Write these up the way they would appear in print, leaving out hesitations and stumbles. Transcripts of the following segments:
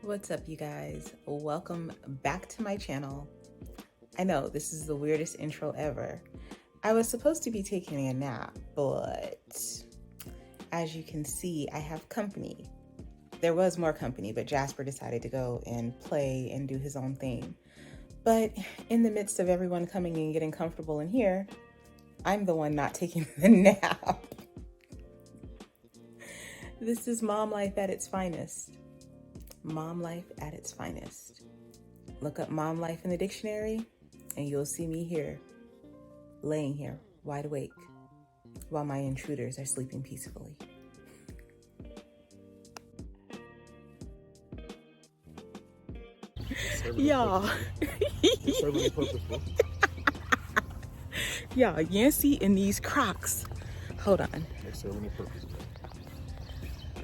What's up, you guys? Welcome back to my channel. I know this is the weirdest intro ever. I was supposed to be taking a nap, but as you can see, I have company. There was more company, but Jasper decided to go and play and do his own thing. But in the midst of everyone coming and getting comfortable in here, I'm the one not taking the nap. This is mom life at its finest. Mom life at its finest. Look up mom life in the dictionary and you'll see me here, laying here, wide awake, while my intruders are sleeping peacefully. Y'all. Y'all, Yancy in these Crocs. Hold on.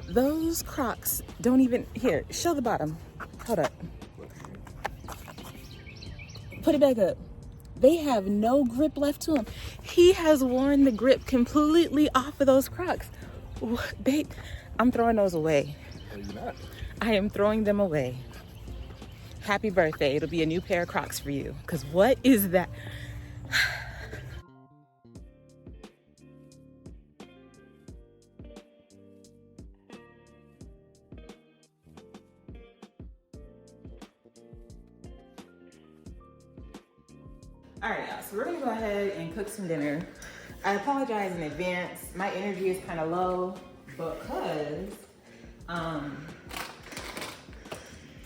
Those Crocs don't even, here, show the bottom. Hold up. Put it back up. They have no grip left to them. He has worn the grip completely off of those Crocs. Babe, I'm throwing those away. Are you not? I am throwing them away. Happy birthday. It'll be a new pair of Crocs for you. Because what is that? All right, y'all, so we're gonna go ahead and cook some dinner. I apologize in advance. My energy is kind of low because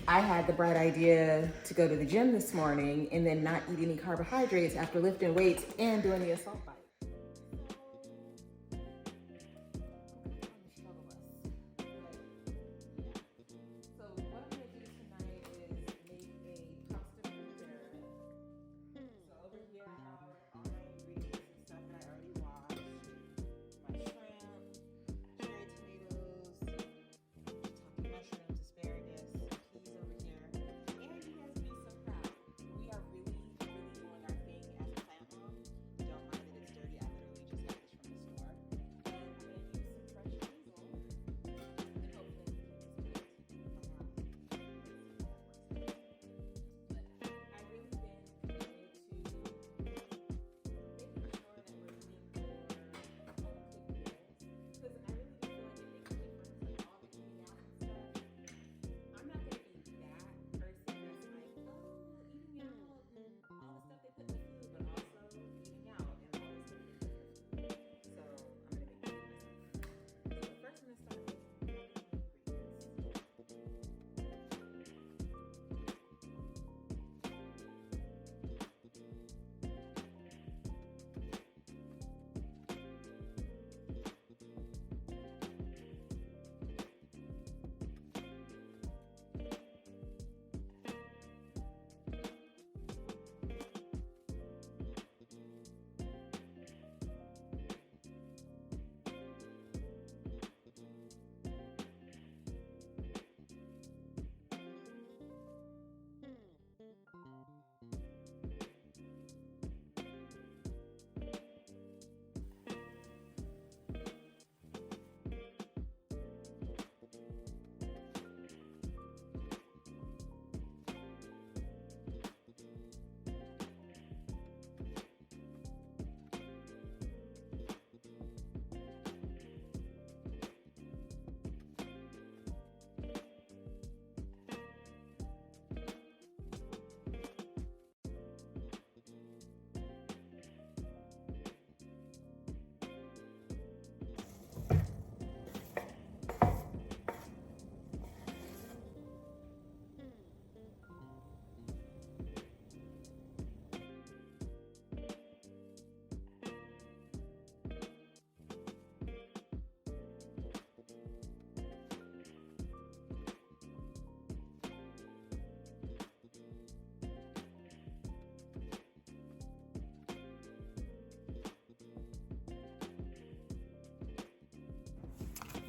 I had the bright idea to go to the gym this morning and then not eat any carbohydrates after lifting weights and doing the assault bike.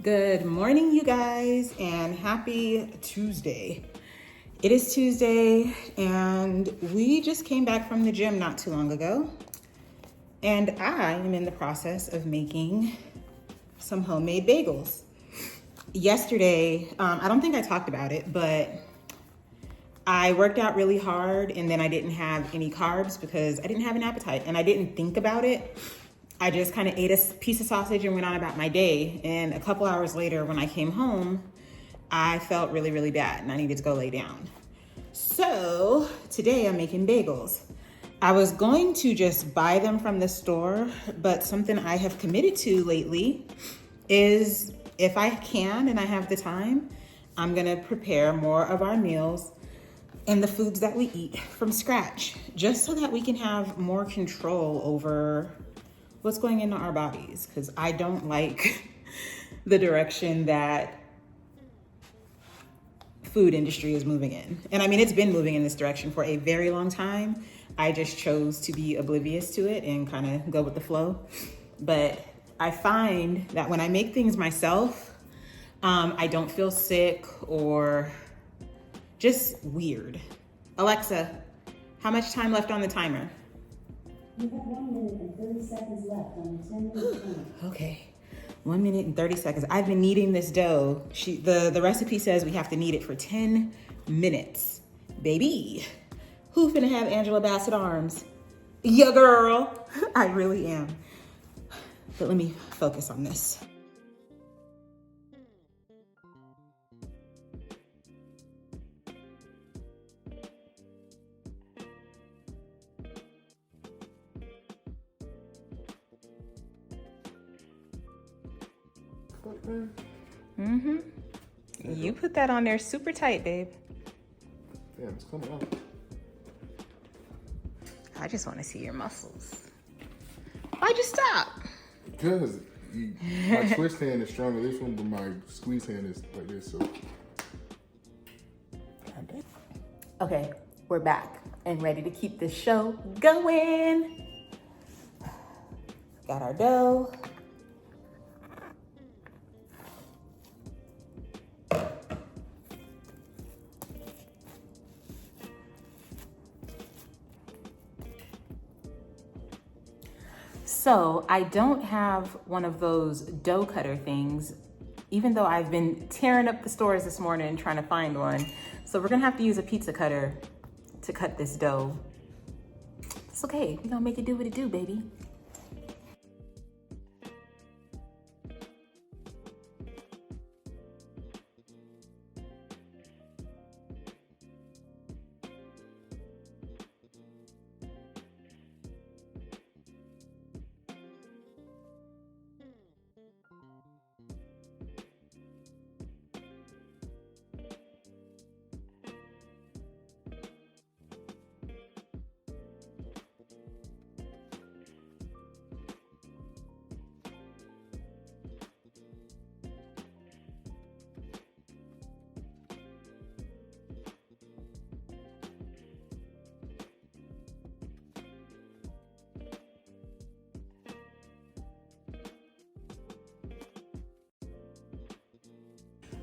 Good morning, you guys, and happy Tuesday. It is Tuesday, and we just came back from the gym not too long ago, and I am in the process of making some homemade bagels. Yesterday, I don't think I talked about it, but I worked out really hard and then I didn't have any carbs because I didn't have an appetite and I didn't think about it. I just kind of ate a piece of sausage and went on about my day. And a couple hours later, when I came home, I felt really, really bad and I needed to go lay down. So today I'm making bagels. I was going to just buy them from the store, but something I have committed to lately is if I can and I have the time, I'm gonna prepare more of our meals and the foods that we eat from scratch, just so that we can have more control over what's going into our bodies. Because I don't like the direction that food industry is moving in. And I mean, it's been moving in this direction for a very long time. I just chose to be oblivious to it and kind of go with the flow. But I find that when I make things myself, I don't feel sick or just weird. Alexa, how much time left on the timer? You have 1 minute and 30 seconds left on the 10-minute timer. Okay, 1 minute and 30 seconds. I've been kneading this dough. The recipe says we have to knead it for 10 minutes. Baby, who finna have Angela Bassett arms? Ya girl, I really am. But let me focus on this. Mm-hmm. You put that on there super tight, babe. Yeah, it's coming out. I just want to see your muscles. Why'd you stop? Because my twist hand is stronger this one, but my squeeze hand is like this, so. Okay, we're back and ready to keep this show going. Got our dough. So I don't have one of those dough cutter things, even though I've been tearing up the stores this morning trying to find one. So we're gonna have to use a pizza cutter to cut this dough. It's okay, we're gonna make it do what it do, baby.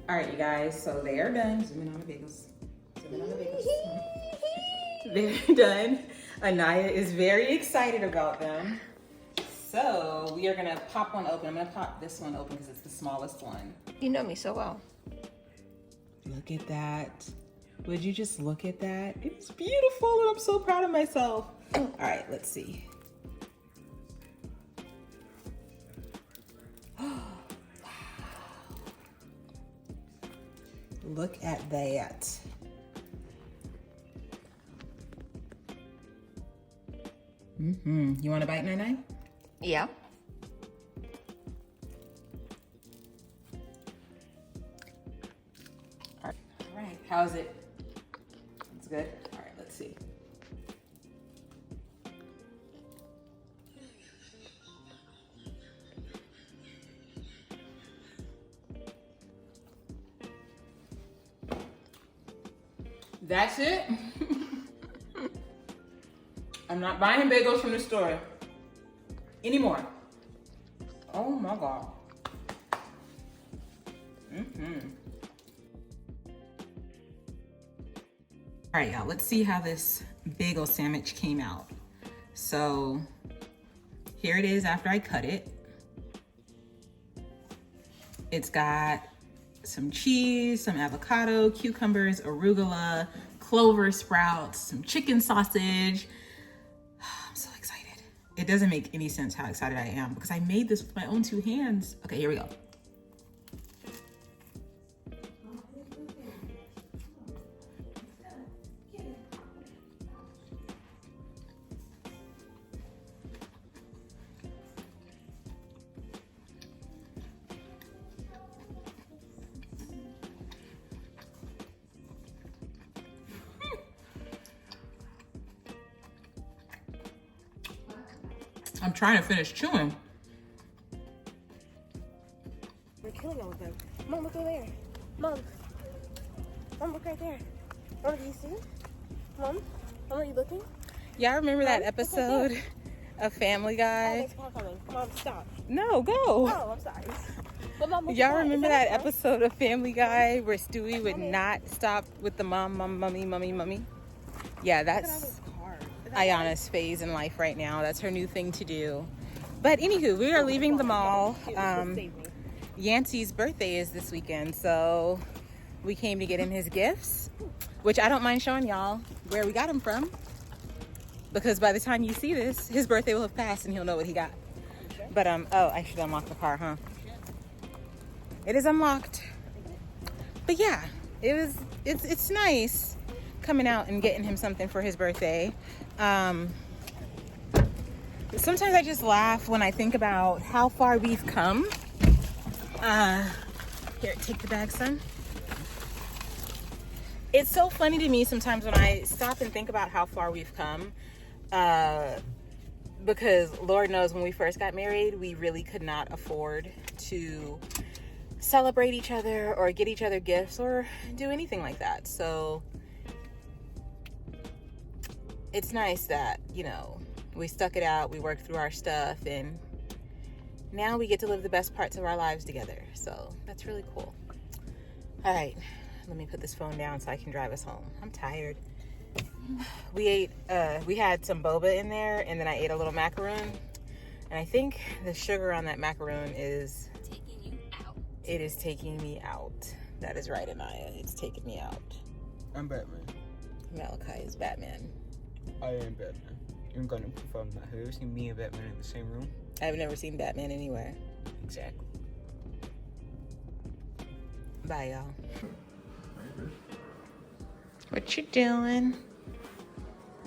All right, you guys, so they are done. Zoom in on the bagels. Zoom in on the bagels. They're done. Anaya is very excited about them. So we are gonna pop one open. I'm gonna pop this one open because it's the smallest one. You know me so well. Look at that. Would you just look at that? It's beautiful and I'm so proud of myself. All right, let's see. Look at that. You want a bite, Nai? Yeah. All right, how's it? It's good? All right, let's see. That's it. I'm not buying bagels from the store anymore. Oh my God. All right, y'all, let's see how this bagel sandwich came out. So here it is after I cut it. It's got some cheese, some avocado, cucumbers, arugula, clover sprouts, some chicken sausage. I'm so excited. It doesn't make any sense how excited I am because I made this with my own 2 hands. Okay, here we go. I'm trying to finish chewing. We're killing all of them. Mom, look over there. Mom. Mom, look right there. Mom, do you see? Mom? Mom, are you looking? Y'all remember that Mom, look right episode of Family Oh, Guy? there's a car coming. Mom, stop. No, go. Oh, I'm sorry. But Mom, look Y'all back. remember Is that a car? episode of Family Guy where Stewie would not stop with the mom, mummy? Yeah, Look at all that's those cars. Is that Ayana's phase in life right now. That's her new thing to do. But anywho, we are leaving the mall. Here, save me. Yancey's birthday is this weekend, so we came to get him his gifts, which I don't mind showing y'all where we got him from, because by the time you see this, his birthday will have passed and he'll know what he got. But oh, I should unlock the car, huh? It is unlocked. But yeah, it's nice coming out and getting him something for his birthday. Sometimes I just laugh when I think about how far we've come. Here, take the bag, son. It's so funny to me sometimes when I stop and think about how far we've come. Because Lord knows when we first got married, we really could not afford to celebrate each other or get each other gifts or do anything like that. So it's nice that, you know, we stuck it out, we worked through our stuff, and now we get to live the best parts of our lives together. So that's really cool. All right, let me put this phone down so I can drive us home. I'm tired. We had some boba in there, and then I ate a little macaroon, and I think the sugar on that macaroon is Taking you out. it is taking me out. That is right, Anaya. It's taking me out. I'm Batman. Malachi is Batman. I am Batman. You're gonna confirm that. Have you ever seen me and Batman in the same room? I've never seen Batman anywhere. Exactly. Bye, y'all. What you doing?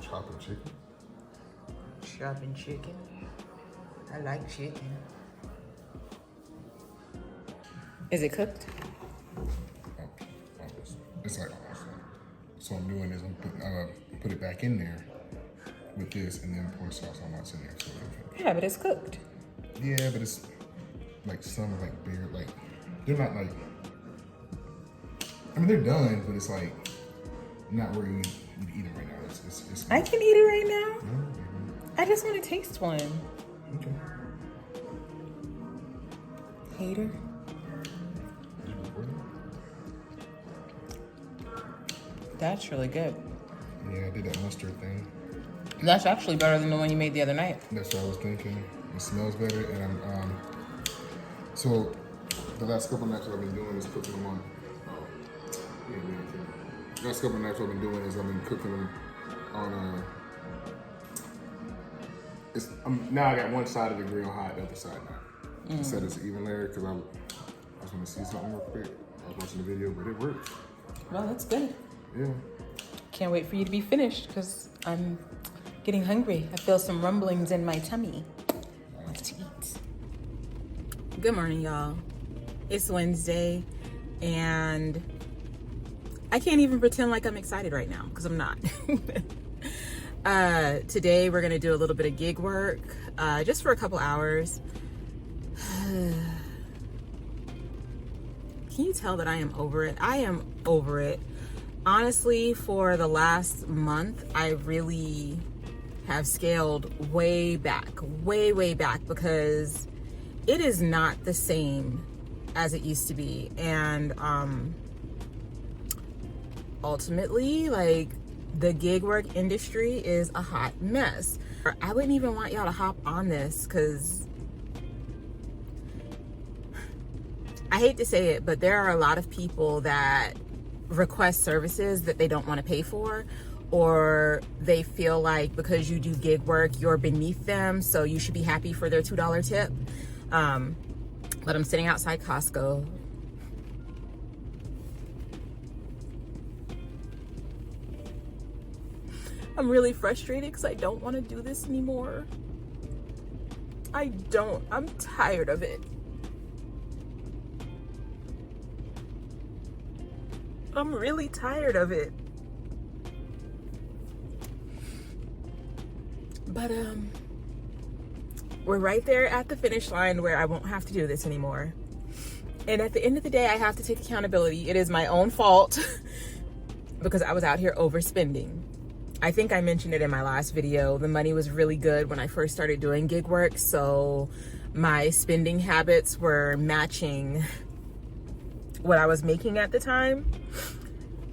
Chopping chicken. Chopping chicken. I like chicken. Is it cooked? It's like so I'm doing is I'm put it back in there with this and then pour sauce on what's in there. So Yeah, but it's cooked. yeah, but it's like some like bare like they're not like I mean they're done, but it's like not where you eat them right now. It's I can eat it right now. Mm-hmm. I just want to taste one. Okay. Hater. Is it recording? That's really good. Yeah, I did that mustard thing. That's actually better than the one you made the other night. That's what I was thinking. It smells better, and I'm so the last couple nights what I've been doing is cooking them on. The last couple nights what I've been doing is I've been cooking them on now I got one side of the grill hot, the other side not. I said it's an even layer because I was going to see something real quick. I was watching the video, but it works. Well, that's good. Yeah. Can't wait for you to be finished because I'm getting hungry. I feel some rumblings in my tummy. I want to eat. Good morning, y'all. It's Wednesday, and I can't even pretend like I'm excited right now because I'm not. Today we're gonna do a little bit of gig work, just for a couple hours. Can you tell that I am over it? I am over it. Honestly, for the last month, I really have scaled way back because it is not the same as it used to be. And ultimately, like, the gig work industry is a hot mess. I wouldn't even want y'all to hop on this because I hate to say it, but there are a lot of people that request services that they don't want to pay for, or they feel like because you do gig work, you're beneath them, so you should be happy for their $2 tip. But I'm sitting outside Costco. I'm really frustrated because I don't want to do this anymore. I'm tired of it. I'm really tired of it. But we're right there at the finish line where I won't have to do this anymore. And at the end of the day, I have to take accountability. It is my own fault because I was out here overspending. I think I mentioned it in my last video. The money was really good when I first started doing gig work, so my spending habits were matching what I was making at the time.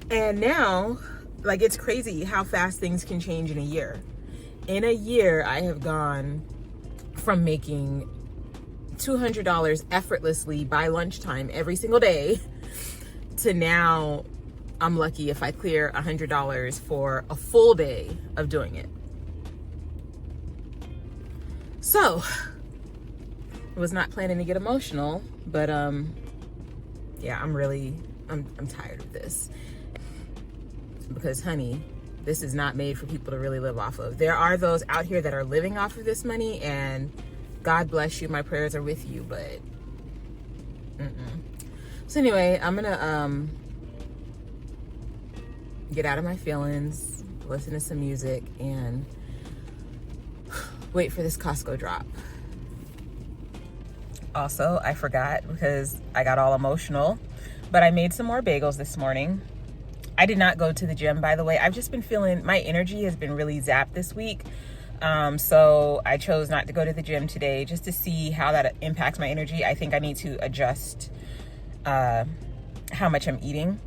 And now, like, it's crazy how fast things can change in a year. In a year, I have gone from making $200 effortlessly by lunchtime every single day to now I'm lucky if I clear $100 for a full day of doing it. So, I was not planning to get emotional, but yeah, I'm tired of this. Because honey, this is not made for people to really live off of. There are those out here that are living off of this money, and God bless you, my prayers are with you, but So anyway, I'm gonna get out of my feelings, listen to some music, and wait for this Costco drop. Also, I forgot because I got all emotional, but I made some more bagels this morning. I did not go to the gym, by the way. I've just been feeling, my energy has been really zapped this week. So I chose not to go to the gym today just to see how that impacts my energy. I think I need to adjust how much I'm eating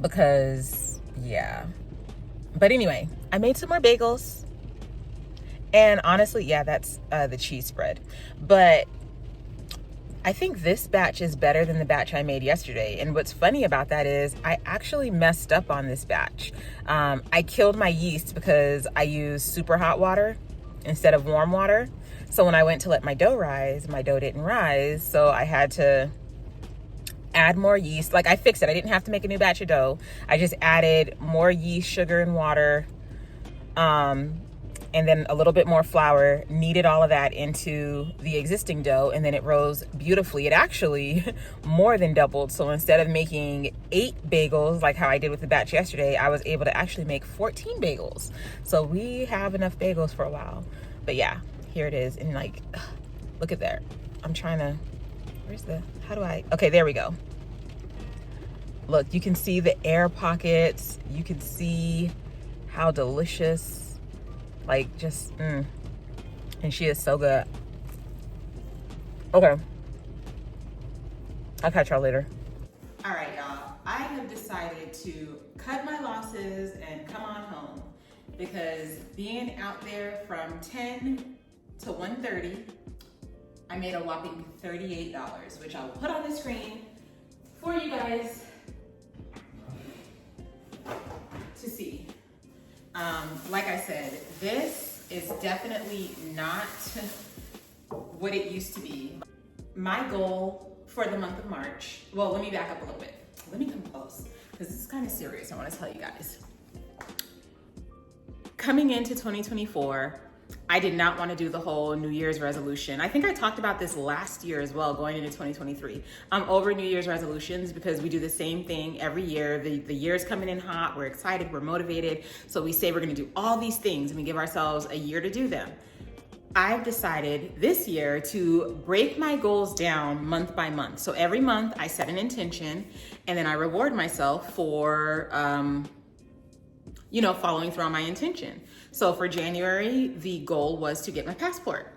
because, yeah. But anyway, I made some more bagels. And honestly, yeah, that's the cheese spread. But I think this batch is better than the batch I made yesterday. And what's funny about that is I actually messed up on this batch. I killed my yeast because I used super hot water instead of warm water. So when I went to let my dough rise, my dough didn't rise. So I had to add more yeast. Like, I fixed it. I didn't have to make a new batch of dough. I just added more yeast, sugar, and water. And then a little bit more flour, kneaded all of that into the existing dough, and then it rose beautifully. It actually more than doubled. So instead of making 8 bagels, like how I did with the batch yesterday, I was able to actually make 14 bagels. So we have enough bagels for a while. But yeah, here it is. And like, look at there. I'm trying to, okay, there we go. Look, you can see the air pockets. You can see how delicious. Like, just, and she is so good. Okay. I'll catch y'all later. All right, y'all. I have decided to cut my losses and come on home because being out there from 10 to 1:30, I made a whopping $38, which I'll put on the screen for you guys to see. Like I said, this is definitely not what it used to be. My goal for the month of March, well, let me back up a little bit. Let me come close, because this is kind of serious. I want to tell you guys. Coming into 2024, I did not want to do the whole New Year's resolution. I think I talked about this last year as well, going into 2023. I'm over New Year's resolutions because we do the same thing every year. The year's coming in hot, we're excited, we're motivated. So we say we're gonna do all these things and we give ourselves a year to do them. I've decided this year to break my goals down month by month. So every month I set an intention and then I reward myself for, following through on my intention. So for January, the goal was to get my passport.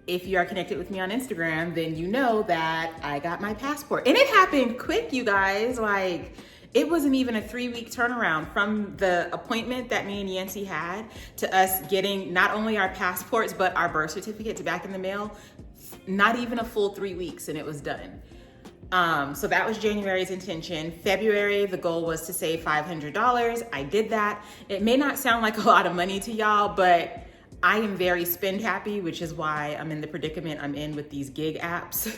If you are connected with me on Instagram, then you know that I got my passport. And it happened quick, you guys. Like, it wasn't even a 3-week turnaround from the appointment that me and Yancy had to us getting not only our passports, but our birth certificates back in the mail. Not even a full 3 weeks and it was done. So that was January's intention. February, the goal was to save $500. I did that. It may not sound like a lot of money to y'all, but I am very spend happy, which is why I'm in the predicament I'm in with these gig apps.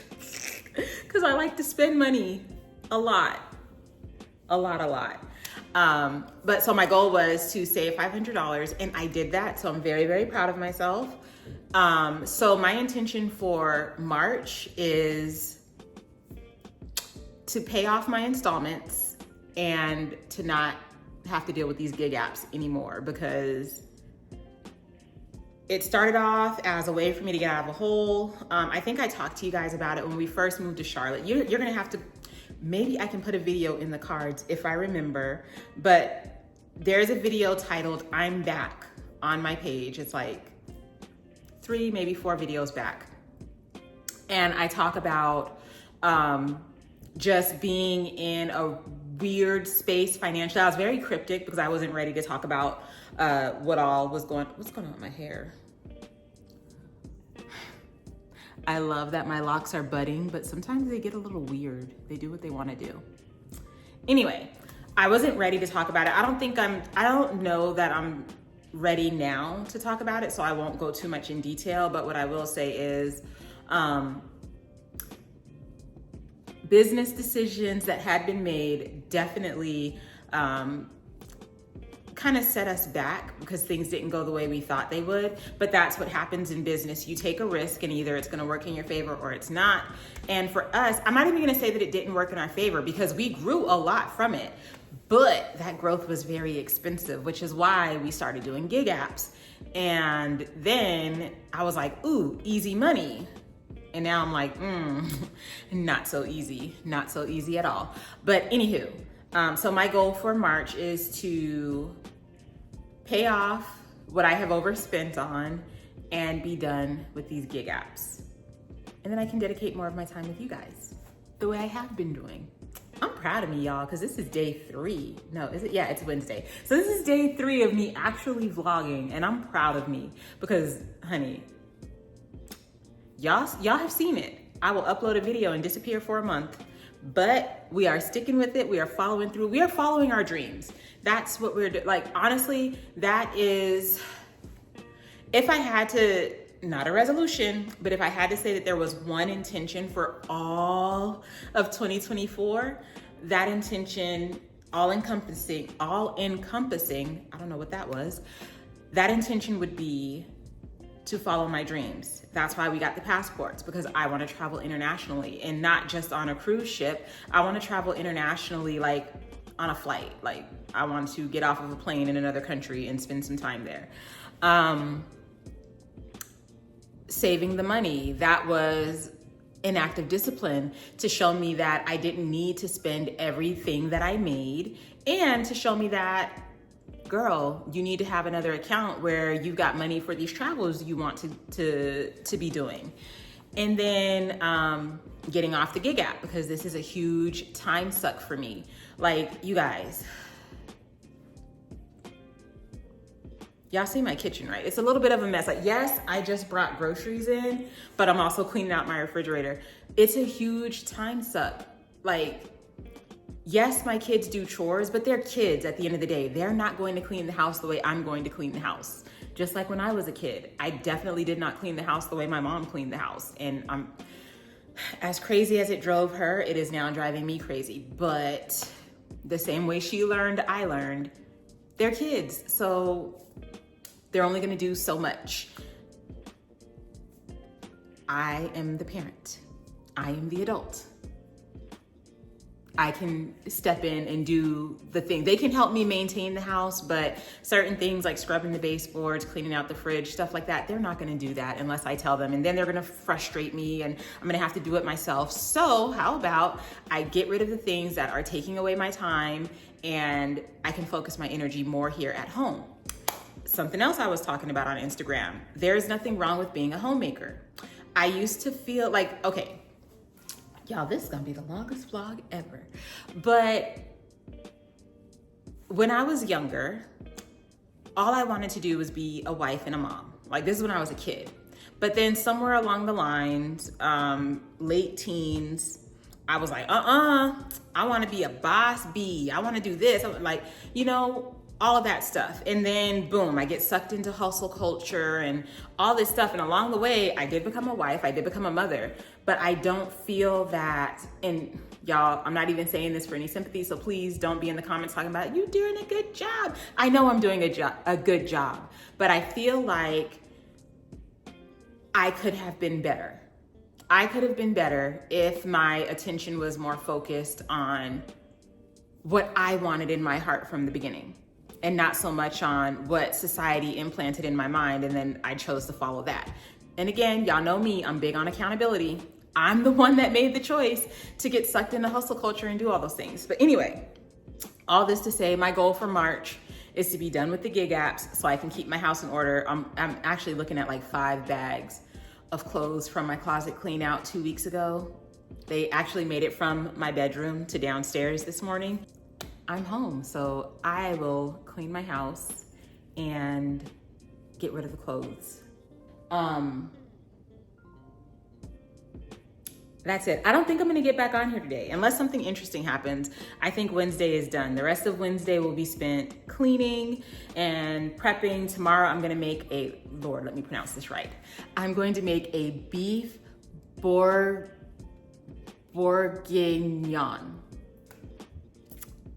Because I like to spend money a lot. But so my goal was to save $500 and I did that. So I'm very, very proud of myself. So my intention for March is to pay off my installments and to not have to deal with these gig apps anymore, because it started off as a way for me to get out of a hole. I think I talked to you guys about it when we first moved to Charlotte. You're gonna have to, maybe I can put a video in the cards if I remember, but there's a video titled I'm Back on my page. It's like 3, maybe 4 videos back. And I talk about just being in a weird space financially. I was very cryptic because I wasn't ready to talk about what's going on with my hair. I love that my locks are budding, but sometimes they get a little weird. They do what they want to do. Anyway, I wasn't ready to talk about it. I don't know that I'm ready now to talk about it, so I won't go too much in detail, but what I will say is business decisions that had been made definitely kind of set us back because things didn't go the way we thought they would. But that's what happens in business. You take a risk and either it's going to work in your favor or it's not. And for us, I'm not even going to say that it didn't work in our favor because we grew a lot from it. But that growth was very expensive, which is why we started doing gig apps. And then I was like, ooh, easy money. And now I'm like, not so easy at all. But anywho, so my goal for March is to pay off what I have overspent on and be done with these gig apps. And then I can dedicate more of my time with you guys the way I have been doing. I'm proud of me, y'all, because this is day 3. No, is it? Yeah, it's Wednesday. So this is day 3 of me actually vlogging, and I'm proud of me because, honey, y'all have seen it. I will upload a video and disappear for a month, but we are sticking with it. We are following through. We are following our dreams. That's what we're doing. Like, honestly, that is, if I had to, not a resolution, but if I had to say that there was one intention for all of 2024, that intention, all encompassing, I don't know what that was, that intention would be to follow my dreams. That's why we got the passports, because I want to travel internationally and not just on a cruise ship. I want to travel internationally, like on a flight. Like, I want to get off of a plane in another country and spend some time there. Saving the money, that was an act of discipline to show me that I didn't need to spend everything that I made, and to show me that, girl, you need to have another account where you've got money for these travels you want to be doing. And then getting off the gig app, because this is a huge time suck for me. Like, you guys, y'all see my kitchen, right? It's a little bit of a mess. Like, yes, I just brought groceries in, but I'm also cleaning out my refrigerator. It's a huge time suck. Like, yes, my kids do chores, but they're kids at the end of the day. They're not going to clean the house the way I'm going to clean the house. Just like when I was a kid, I definitely did not clean the house the way my mom cleaned the house. And as crazy as it drove her, it is now driving me crazy. But the same way she learned, I learned. They're kids, so they're only gonna do so much. I am the parent. I am the adult. I can step in and do the thing. They can help me maintain the house, but certain things like scrubbing the baseboards, cleaning out the fridge, stuff like that, they're not gonna do that unless I tell them. And then they're gonna frustrate me and I'm gonna have to do it myself. So how about I get rid of the things that are taking away my time and I can focus my energy more here at home. Something else I was talking about on Instagram, there's nothing wrong with being a homemaker. I used to feel like, okay, y'all, this is gonna be the longest vlog ever. But when I was younger, all I wanted to do was be a wife and a mom. Like, this is when I was a kid. But then somewhere along the lines, late teens, I was like, I want to be a boss bee. I want to do this. I'm like, you know, all of that stuff. And then boom, I get sucked into hustle culture and all this stuff. And along the way, I did become a wife. I did become a mother, but I don't feel that, and y'all, I'm not even saying this for any sympathy. So please don't be in the comments talking about you doing a good job. I know I'm doing a good job, but I feel like I could have been better. I could have been better if my attention was more focused on what I wanted in my heart from the beginning, and not so much on what society implanted in my mind, and then I chose to follow that. And again, y'all know me, I'm big on accountability. I'm the one that made the choice to get sucked into hustle culture and do all those things. But anyway, all this to say, my goal for March is to be done with the gig apps so I can keep my house in order. I'm actually looking at like 5 bags of clothes from my closet clean out 2 weeks ago. They actually made it from my bedroom to downstairs this morning. I'm home, so I will clean my house and get rid of the clothes. That's it. I don't think I'm gonna get back on here today unless something interesting happens. I think Wednesday is done. The rest of Wednesday will be spent cleaning and prepping. Tomorrow I'm gonna make a, Lord, let me pronounce this right. I'm going to make a beef bourguignon.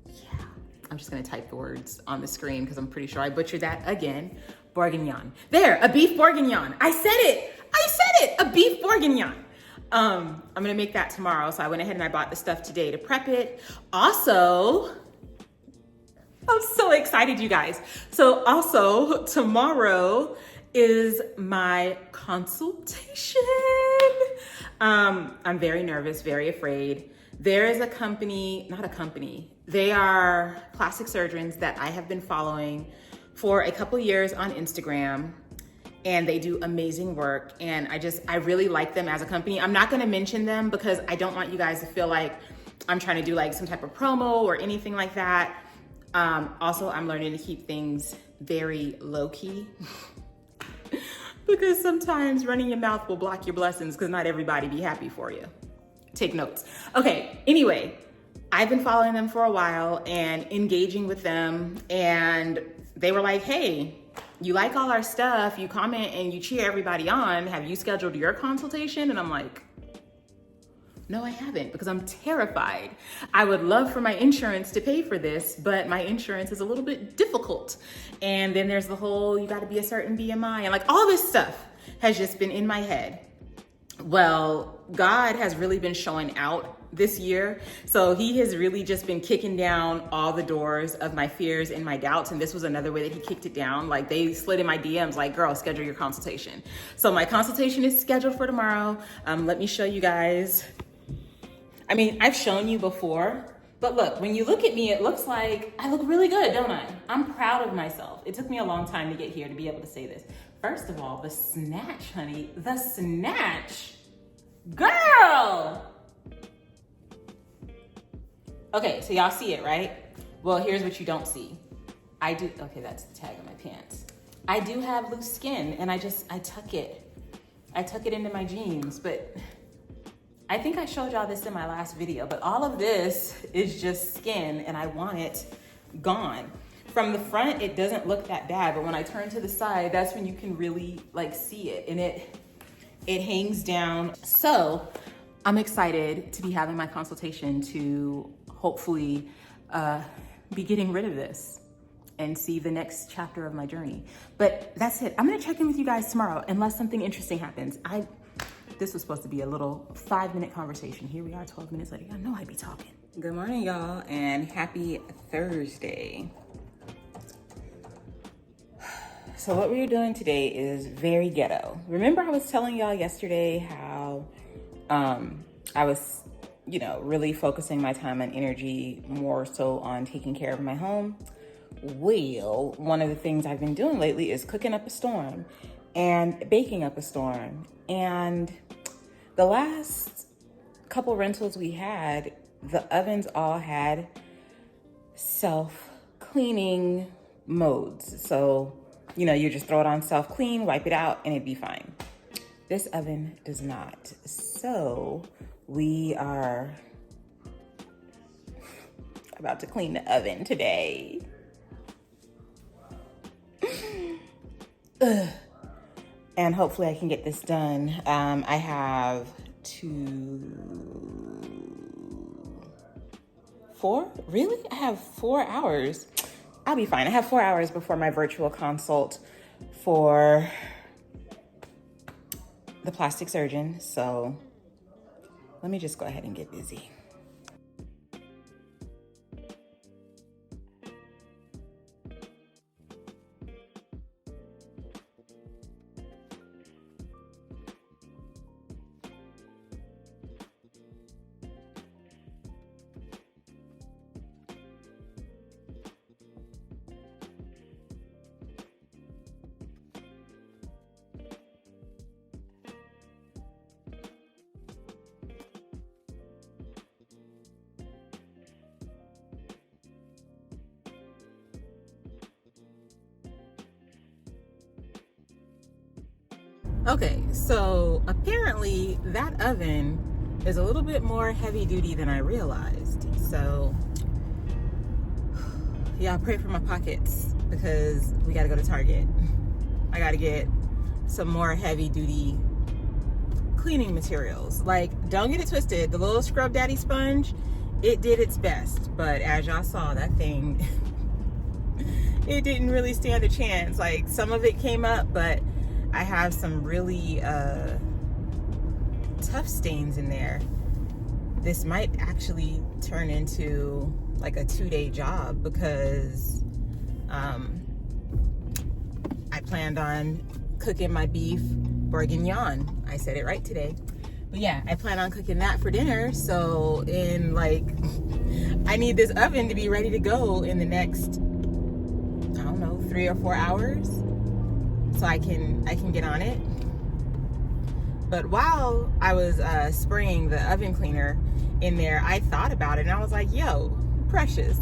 Yeah, I'm just gonna type the words on the screen because I'm pretty sure I butchered that again. Bourguignon. There, a beef bourguignon. I said it, a beef bourguignon. I'm gonna make that tomorrow. So I went ahead and I bought the stuff today to prep it. Also, I'm so excited, you guys. So also tomorrow is my consultation. I'm very nervous, very afraid. There is a company, not a company, they are plastic surgeons that I have been following for a couple years on Instagram. And they do amazing work. And I really like them as a company. I'm not gonna mention them because I don't want you guys to feel like I'm trying to do like some type of promo or anything like that. Also, I'm learning to keep things very low key because sometimes running your mouth will block your blessings because not everybody be happy for you. Take notes. Okay, anyway, I've been following them for a while and engaging with them, and they were like, hey, you like all our stuff, you comment and you cheer everybody on. Have you scheduled your consultation? And I'm like, no, I haven't, because I'm terrified. I would love for my insurance to pay for this, but my insurance is a little bit difficult. And then there's the whole, you gotta be a certain BMI, and like all this stuff has just been in my head. Well, God has really been showing out this year. So he has really just been kicking down all the doors of my fears and my doubts. And this was another way that he kicked it down. Like they slid in my DMs like, girl, schedule your consultation. So my consultation is scheduled for tomorrow. Let me show you guys. I mean, I've shown you before, but look, when you look at me, it looks like I look really good, don't I? I'm proud of myself. It took me a long time to get here to be able to say this. First of all, the snatch, honey, the snatch. Girl! Okay, so y'all see it, right? Well, here's what you don't see. Okay, that's the tag of my pants. I do have loose skin, and I tuck it. I tuck it into my jeans, but I think I showed y'all this in my last video, but all of this is just skin, and I want it gone. From the front, it doesn't look that bad, but when I turn to the side, that's when you can really like see it, and it hangs down. So I'm excited to be having my consultation to hopefully be getting rid of this and see the next chapter of my journey. But that's it. I'm gonna check in with you guys tomorrow unless something interesting happens. This was supposed to be a little 5-minute conversation. Here we are 12 minutes later. Y'all know I be talking. Good morning, y'all, and happy Thursday. So what we're doing today is very ghetto. Remember I was telling y'all yesterday how I was, really focusing my time and energy more so on taking care of my home? Well, one of the things I've been doing lately is cooking up a storm and baking up a storm. And the last couple rentals we had, the ovens all had self-cleaning modes. So, you just throw it on self-clean, wipe it out, and it'd be fine. This oven does not. So we are about to clean the oven today. Ugh. And hopefully I can get this done. I have 4? Really? I have 4 hours. I'll be fine. I have 4 hours before my virtual consult for the plastic surgeon. So let me just go ahead and get busy. Okay, so apparently that oven is a little bit more heavy duty than I realized. So yeah, pray for my pockets because we gotta go to Target. I gotta get some more heavy duty cleaning materials. Like, don't get it twisted, the little Scrub Daddy sponge, it did its best, but as y'all saw, that thing, it didn't really stand a chance. Like, some of it came up, but I have some really tough stains in there. This might actually turn into like a 2-day job because I planned on cooking my beef bourguignon. I said it right today. But yeah, I plan on cooking that for dinner. So in like, I need this oven to be ready to go in the next, I don't know, 3 or 4 hours. So I can get on it. But while I was spraying the oven cleaner in there, I thought about it and I was like, yo, Precious,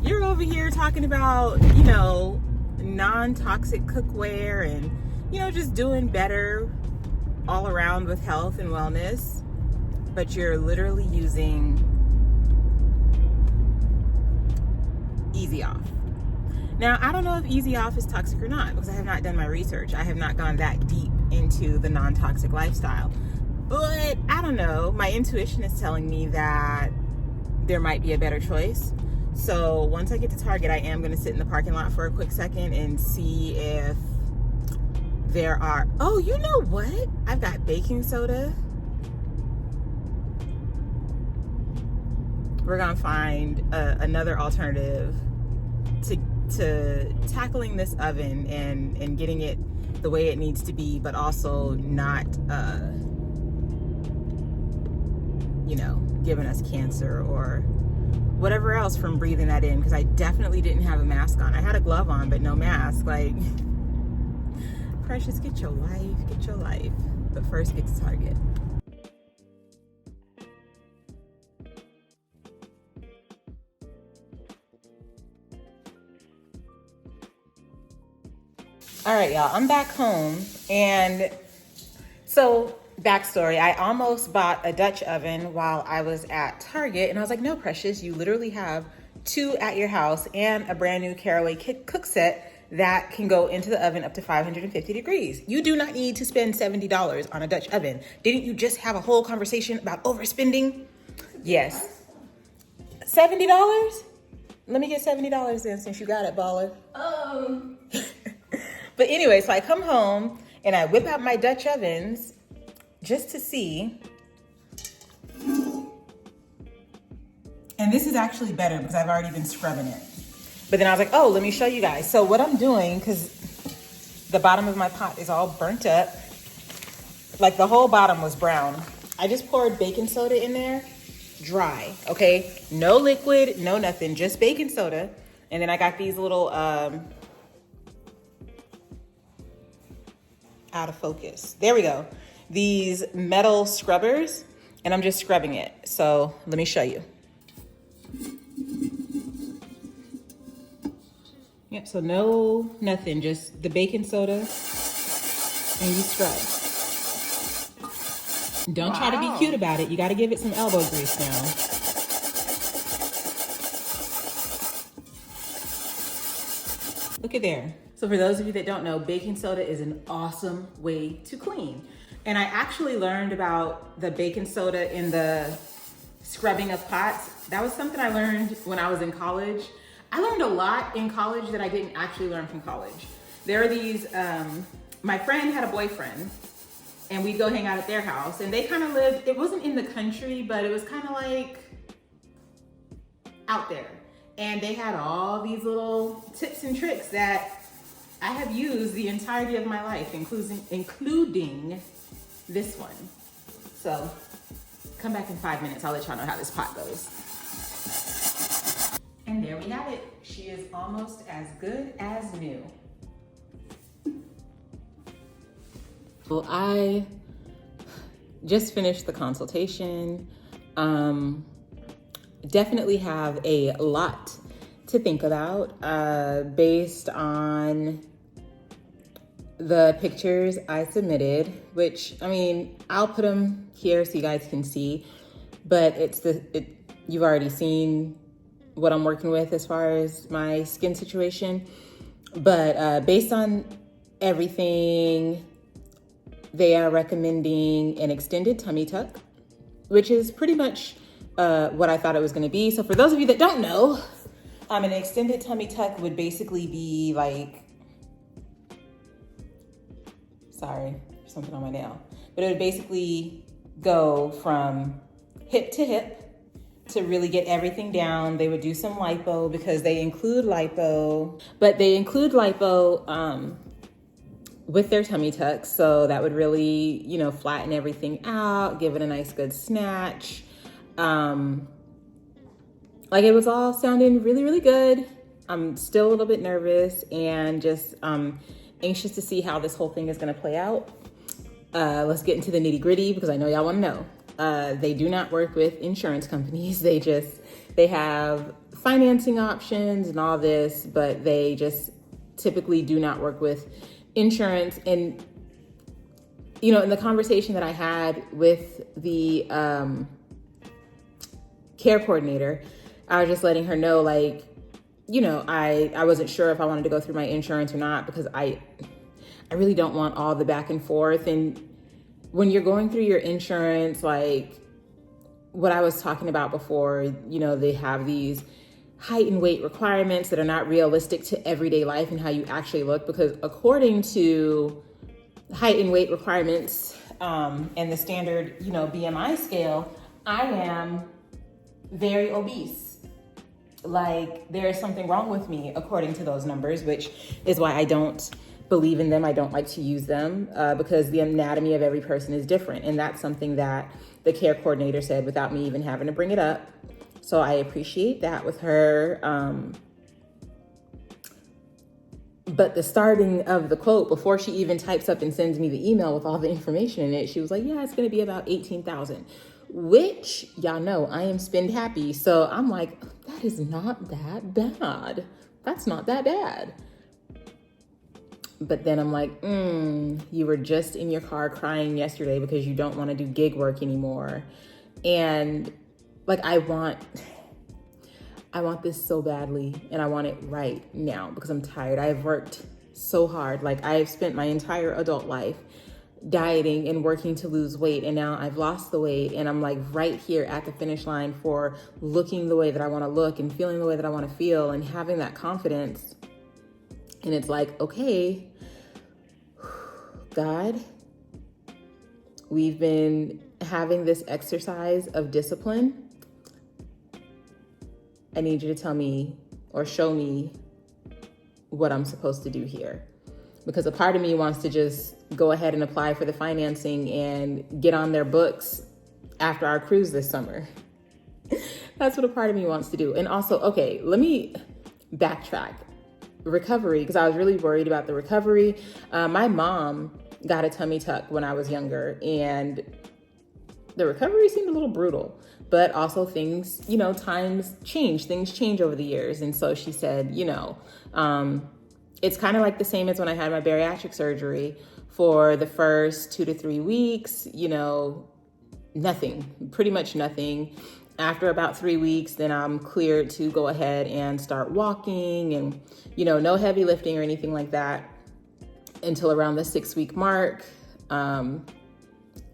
you're over here talking about, you know, non-toxic cookware and, you know, just doing better all around with health and wellness, but you're literally using Easy Off. Now, I don't know if Easy Off is toxic or not because I have not done my research. I have not gone that deep into the non-toxic lifestyle. But I don't know. My intuition is telling me that there might be a better choice. So once I get to Target, I am going to sit in the parking lot for a quick second and see if there are... Oh, you know what? I've got baking soda. We're going to find another alternative to tackling this oven and getting it the way it needs to be, but also not, you know, giving us cancer or whatever else from breathing that in, because I definitely didn't have a mask on. I had a glove on, but no mask. Like, Precious, get your life. But first, get to Target. All right, y'all, I'm back home. And so, backstory, I almost bought a Dutch oven while I was at Target. And I was like, no, Precious, you literally have 2 at your house and a brand new Caraway cook set that can go into the oven up to 550 degrees. You do not need to spend $70 on a Dutch oven. Didn't you just have a whole conversation about overspending? Yes. $70? Let me get $70 then since you got it, baller. But anyway, so I come home and I whip out my Dutch ovens just to see. And this is actually better because I've already been scrubbing it. But then I was like, oh, let me show you guys. So what I'm doing, because the bottom of my pot is all burnt up, like the whole bottom was brown. I just poured baking soda in there, dry, okay? No liquid, no nothing, just baking soda. And then I got these little, out of focus. There we go. These metal scrubbers, and I'm just scrubbing it. So let me show you. Yep, so no, nothing, just the baking soda and you scrub. Don't try to be cute about it. You got to give it some elbow grease now. Look at there. So for those of you that don't know, baking soda is an awesome way to clean. And I actually learned about the baking soda in the scrubbing of pots. That was something I learned when I was in college. I learned a lot in college that I didn't actually learn from college. There are these, my friend had a boyfriend and we'd go hang out at their house, and they kind of lived, it wasn't in the country, but it was kind of like out there. And they had all these little tips and tricks that I have used the entirety of my life, including this one. So come back in 5 minutes. I'll let y'all know how this pot goes. And there we have it. She is almost as good as new. Well, I just finished the consultation. Definitely have a lot to think about based on the pictures I submitted, which, I mean, I'll put them here so you guys can see, but you've already seen what I'm working with as far as my skin situation. But based on everything, they are recommending an extended tummy tuck, which is pretty much what I thought it was gonna be. So for those of you that don't know, an extended tummy tuck would basically be like, sorry, something on my nail, but it would basically go from hip to hip to really get everything down. They would do some lipo because they include lipo, but they include lipo with their tummy tucks. So that would really, you know, flatten everything out, give it a nice good snatch. Like it was all sounding really, really good. I'm still a little bit nervous and just anxious to see how this whole thing is gonna play out. Let's get into the nitty gritty because I know y'all wanna know. They do not work with insurance companies. They have financing options and all this, but they just typically do not work with insurance. And, you know, in the conversation that I had with the care coordinator, I was just letting her know, like, you know, I wasn't sure if I wanted to go through my insurance or not because I really don't want all the back and forth. And when you're going through your insurance, like what I was talking about before, you know, they have these height and weight requirements that are not realistic to everyday life and how you actually look, because according to height and weight requirements and the standard, you know, BMI scale, I am very obese. Like there is something wrong with me according to those numbers, which is why I don't believe in them. I don't like to use them because the anatomy of every person is different. And that's something that the care coordinator said without me even having to bring it up. So I appreciate that with her. But the starting of the quote, before she even types up and sends me the email with all the information in it, she was like, yeah, it's going to be about 18,000, which y'all know I am spend happy. So I'm like, that is not that bad. That's not that bad. But then I'm like, you were just in your car crying yesterday because you don't want to do gig work anymore. And like, I want this so badly, and I want it right now because I'm tired. I've worked so hard. Like I've spent my entire adult life dieting and working to lose weight, and now I've lost the weight, and I'm like right here at the finish line for looking the way that I want to look and feeling the way that I want to feel and having that confidence. And it's like, okay, God, we've been having this exercise of discipline. I need you to tell me or show me what I'm supposed to do here. Because a part of me wants to just go ahead and apply for the financing and get on their books after our cruise this summer. That's what a part of me wants to do. And also, okay, let me backtrack. Recovery, because I was really worried about the recovery. My mom got a tummy tuck when I was younger, and the recovery seemed a little brutal. But also things, you know, times change. Things change over the years. And so she said, you know, it's kind of like the same as when I had my bariatric surgery. For the first 2 to 3 weeks, you know, nothing, pretty much nothing. After about 3 weeks, then I'm cleared to go ahead and start walking and, you know, no heavy lifting or anything like that until around the 6-week mark, all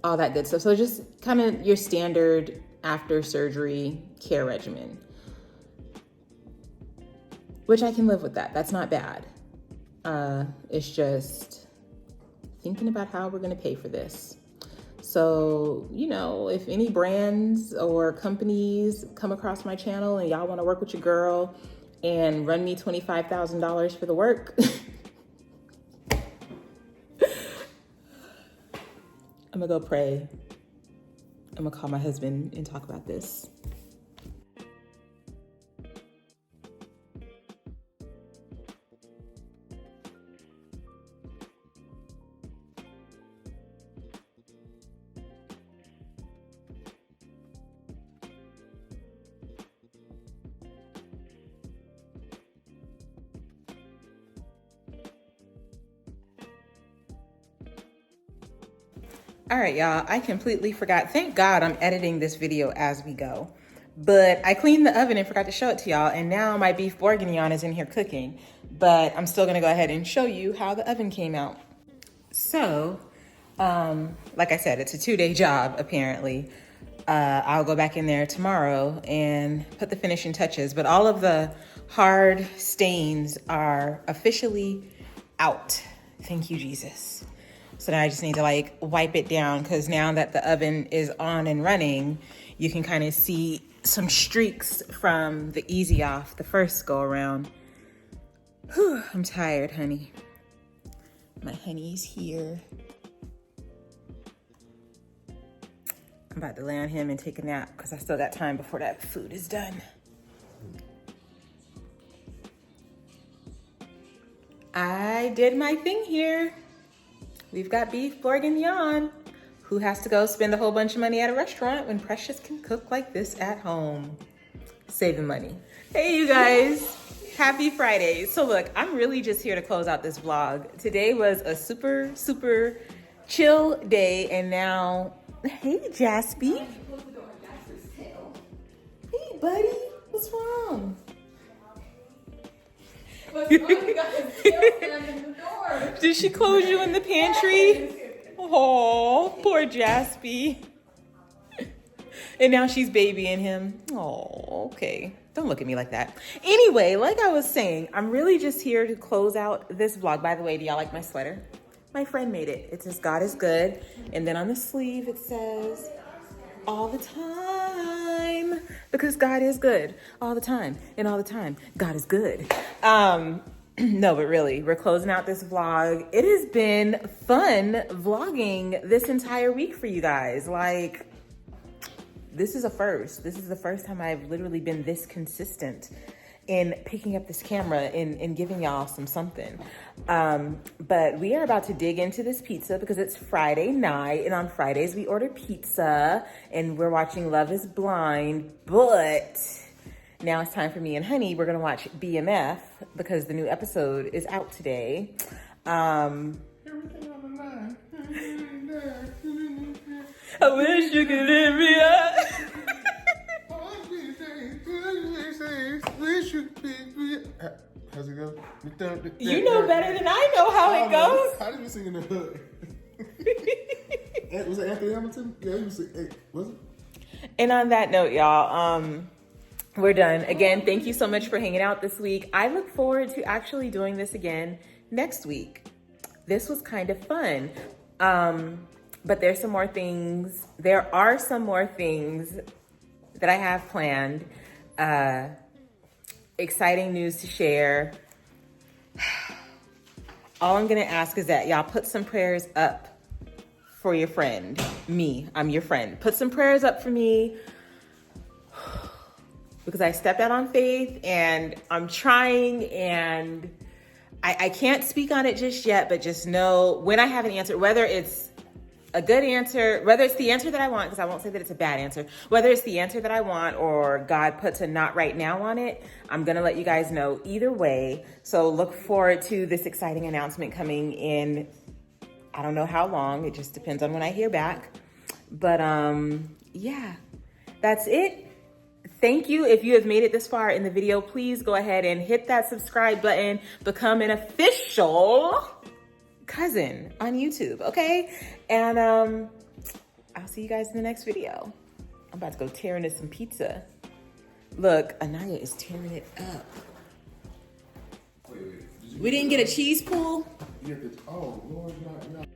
that good stuff. So just kind of your standard after surgery care regimen, which I can live with that. That's not bad. It's just thinking about how we're gonna pay for this. So, you know, if any brands or companies come across my channel and y'all wanna work with your girl and run me $25,000 for the work, I'm gonna go pray. I'm gonna call my husband and talk about this. All right, y'all, I completely forgot. Thank God I'm editing this video as we go. But I cleaned the oven and forgot to show it to y'all. And now my beef bourguignon is in here cooking. But I'm still gonna go ahead and show you how the oven came out. So, like I said, it's a 2-day job, apparently. I'll go back in there tomorrow and put the finishing touches. But all of the hard stains are officially out. Thank you, Jesus. So now I just need to like wipe it down, because now that the oven is on and running, you can kind of see some streaks from the easy off the first go around. Whew, I'm tired, honey. My honey's here. I'm about to lay on him and take a nap because I still got time before that food is done. I did my thing here. We've got beef bourguignon. Who has to go spend a whole bunch of money at a restaurant when Precious can cook like this at home? Saving money. Hey, you guys. Happy Friday. So look, I'm really just here to close out this vlog. Today was a super, super chill day. And now, hey, Jaspy. Hey, buddy. What's wrong? Did she close you in the pantry? Oh, poor Jaspy. And now she's babying him. Oh, okay. Don't look at me like that. Anyway, like I was saying, I'm really just here to close out this vlog. By the way, do y'all like my sweater? My friend made it. It says God is good. And then on the sleeve, it says all the time, because God is good all the time, and all the time God is good. No, but really, we're closing out this vlog. It has been fun vlogging this entire week for you guys. Like, this is a first. This is the first time I've literally been this consistent in picking up this camera and giving y'all something. But we are about to dig into this pizza because it's Friday night, and on Fridays we order pizza and we're watching Love is Blind. But now it's time for me and Honey. We're gonna watch BMF because the new episode is out today. I wish you could live me up. How's it go? You know better than I know how it goes. How did you sing in the hood? Was it Anthony Hamilton? Yeah, he was singing. Was it? And on that note, y'all, we're done. Again, thank you so much for hanging out this week. I look forward to actually doing this again next week. This was kind of fun. But there's some more things. There are some more things that I have planned. Exciting news to share. All I'm gonna ask is that y'all put some prayers up for your friend. Me, I'm your friend. Put some prayers up for me because I stepped out on faith and I'm trying, and I can't speak on it just yet, but just know when I have an answer, whether it's a good answer, whether it's the answer that I want, because I won't say that it's a bad answer, whether it's the answer that I want or God puts a not right now on it, I'm gonna let you guys know either way. So look forward to this exciting announcement coming in, I don't know how long, it just depends on when I hear back. But yeah, that's it. Thank you. If you have made it this far in the video, please go ahead and hit that subscribe button, become an official cousin on YouTube, okay? And I'll see you guys in the next video. I'm about to go tear into some pizza. Look, Anaya is tearing it up. Wait. We didn't get a cheese pull? Oh, Lord, not.